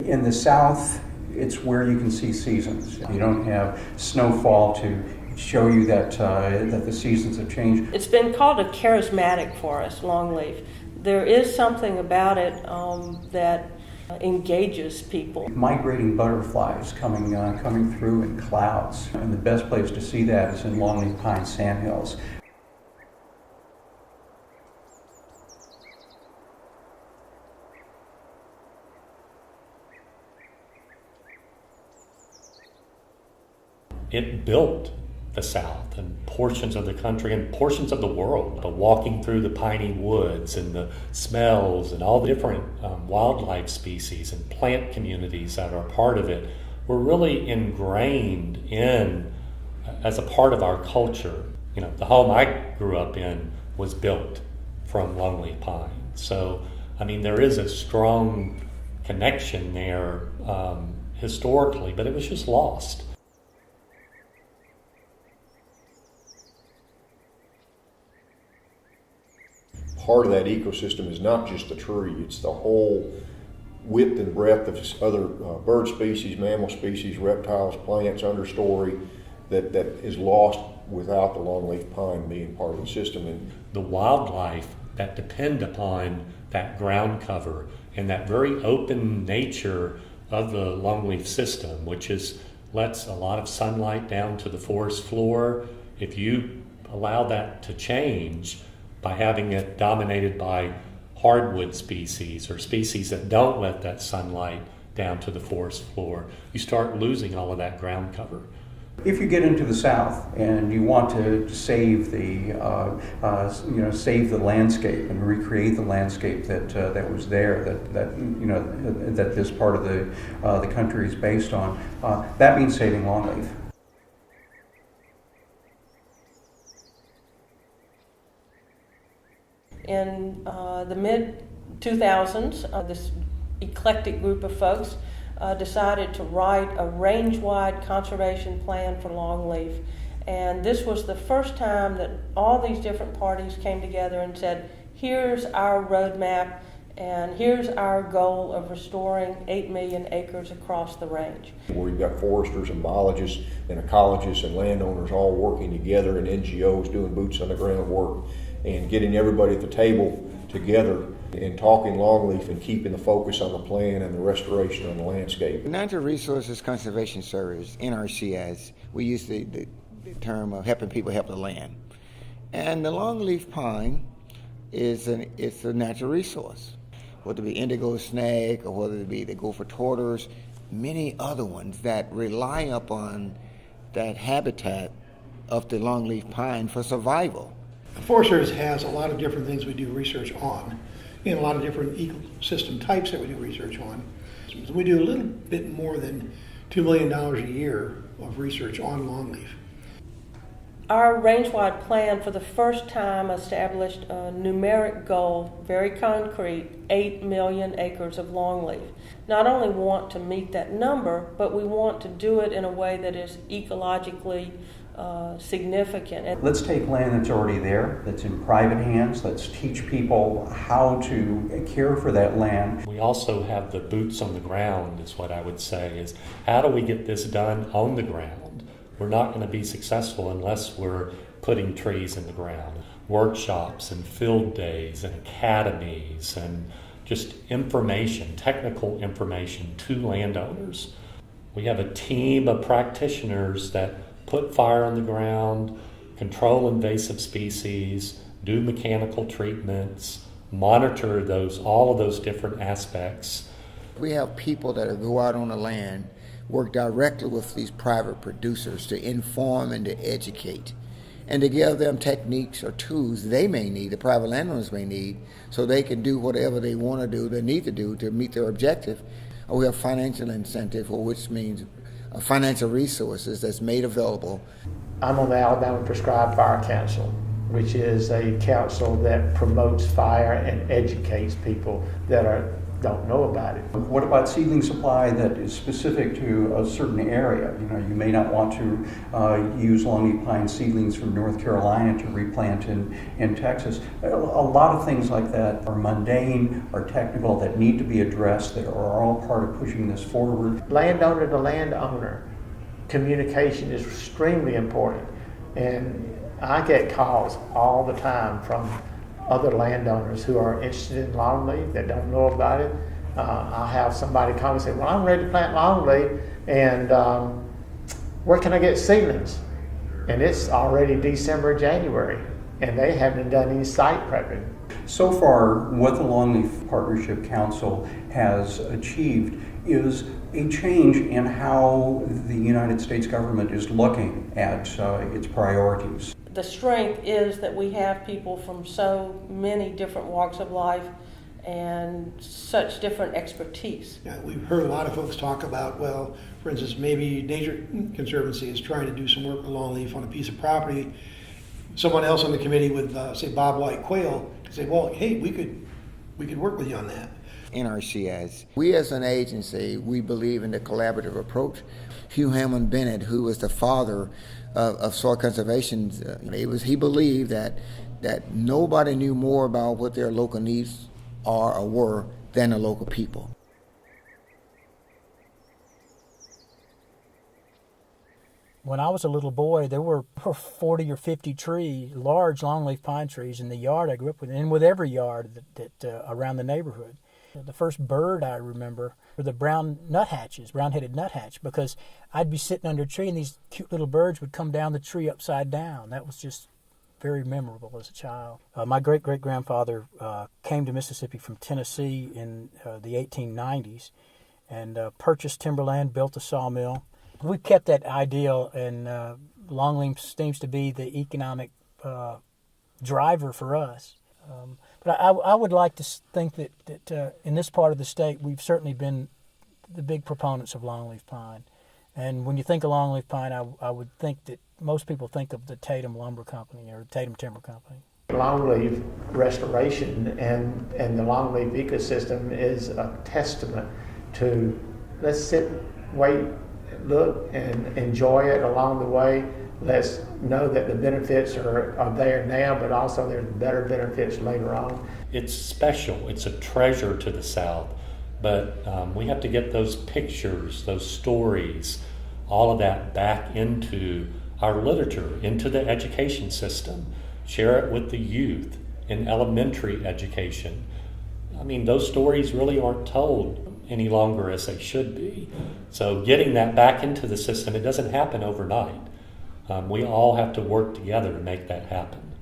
In the south, it's where you can see seasons. You don't have snowfall to show you that the seasons have changed. It's been called a charismatic forest, Longleaf. There is something about it that engages people. Migrating butterflies coming through in clouds, and the best place to see that is in Longleaf Pine Sandhills. It built the South and portions of the country and portions of the world. But walking through the piney woods and the smells and all the different wildlife species and plant communities that are part of it were really ingrained in as a part of our culture. You know, the home I grew up in was built from longleaf pine. So, I mean, there is a strong connection there historically, but it was just lost. Part of that ecosystem is not just the tree, it's the whole width and breadth of other bird species, mammal species, reptiles, plants, understory that is lost without the longleaf pine being part of the system. And the wildlife that depend upon that ground cover and that very open nature of the longleaf system, which lets a lot of sunlight down to the forest floor. If you allow that to change by having it dominated by hardwood species or species that don't let that sunlight down to the forest floor, you start losing all of that ground cover. If you get into the South and you want to save the save the landscape and recreate the landscape that was there, that this part of the country is based on, that means saving longleaf. In the mid-2000s, this eclectic group of folks decided to write a range-wide conservation plan for longleaf. And this was the first time that all these different parties came together and said, here's our roadmap and here's our goal of restoring 8 million acres across the range. Where you've got foresters and biologists and ecologists and landowners all working together and NGOs doing boots on the ground work and getting everybody at the table together and talking longleaf and keeping the focus on the plan and the restoration on the landscape. Natural Resources Conservation Service, NRCS, we use the term of helping people help the land. And the longleaf pine it's a natural resource. Whether it be indigo snake or whether it be the gopher tortoise, many other ones that rely upon that habitat of the longleaf pine for survival. The Forest Service has a lot of different things we do research on, and a lot of different ecosystem types that we do research on. We do a little bit more than $2 million a year of research on longleaf. Our range-wide plan for the first time established a numeric goal, very concrete, 8 million acres of longleaf. Not only want to meet that number, but we want to do it in a way that is ecologically significant. Let's take land that's already there, that's in private hands. Let's teach people how to care for that land. We also have the boots on the ground, is what I would say, is how do we get this done on the ground? We're not going to be successful unless we're putting trees in the ground. Workshops and field days and academies and just information, technical information to landowners. We have a team of practitioners that put fire on the ground, control invasive species, do mechanical treatments, monitor all of those different aspects. We have people that go out on the land, work directly with these private producers to inform and to educate, and to give them techniques or tools they may need, the private landowners may need, so they can do whatever they want to do, they need to do to meet their objective. Or we have financial incentive, which means financial resources that's made available. I'm on the Alabama Prescribed Fire Council, which is a council that promotes fire and educates people that are don't know about it. What about seedling supply that is specific to a certain area? You know, you may not want to use longleaf pine seedlings from North Carolina to replant in Texas. A lot of things like that are mundane, are technical, that need to be addressed, that are all part of pushing this forward. Landowner to landowner, communication is extremely important. And I get calls all the time from other landowners who are interested in longleaf that don't know about it. I'll have somebody come and say, well, I'm ready to plant longleaf, and where can I get seedlings? And it's already December, January, and they haven't done any site prepping. So far, what the Longleaf Partnership Council has achieved is a change in how the United States government is looking at its priorities. The strength is that we have people from so many different walks of life and such different expertise. Yeah, we've heard a lot of folks talk about, well, for instance, maybe Nature Conservancy is trying to do some work with longleaf on a piece of property. Someone else on the committee with, say, Bob White Quail could say, well, hey, we could work with you on that. NRCS. We as an agency, we believe in the collaborative approach. Hugh Hammond Bennett, who was the father of soil conservation, he believed that nobody knew more about what their local needs are or were than the local people. When I was a little boy, there were 40 or 50 large longleaf pine trees in the yard I grew up with, and with every yard that around the neighborhood. The first bird I remember were the brown-headed nuthatch, because I'd be sitting under a tree and these cute little birds would come down the tree upside down. That was just very memorable as a child. My great-great-grandfather came to Mississippi from Tennessee in the 1890s and purchased timberland, built a sawmill. We kept that ideal, and longleaf seems to be the economic driver for us. But I would like to think that in this part of the state, we've certainly been the big proponents of longleaf pine. And when you think of longleaf pine, I would think that most people think of the Tatum Lumber Company or Tatum Timber Company. Longleaf restoration and the longleaf ecosystem is a testament to let's sit, wait, look, and enjoy it along the way. Let's know that the benefits are there now, but also there's better benefits later on. It's special. It's a treasure to the South. But we have to get those pictures, those stories, all of that back into our literature, into the education system. Share it with the youth in elementary education. I mean, those stories really aren't told any longer as they should be. So getting that back into the system, it doesn't happen overnight. We all have to work together to make that happen.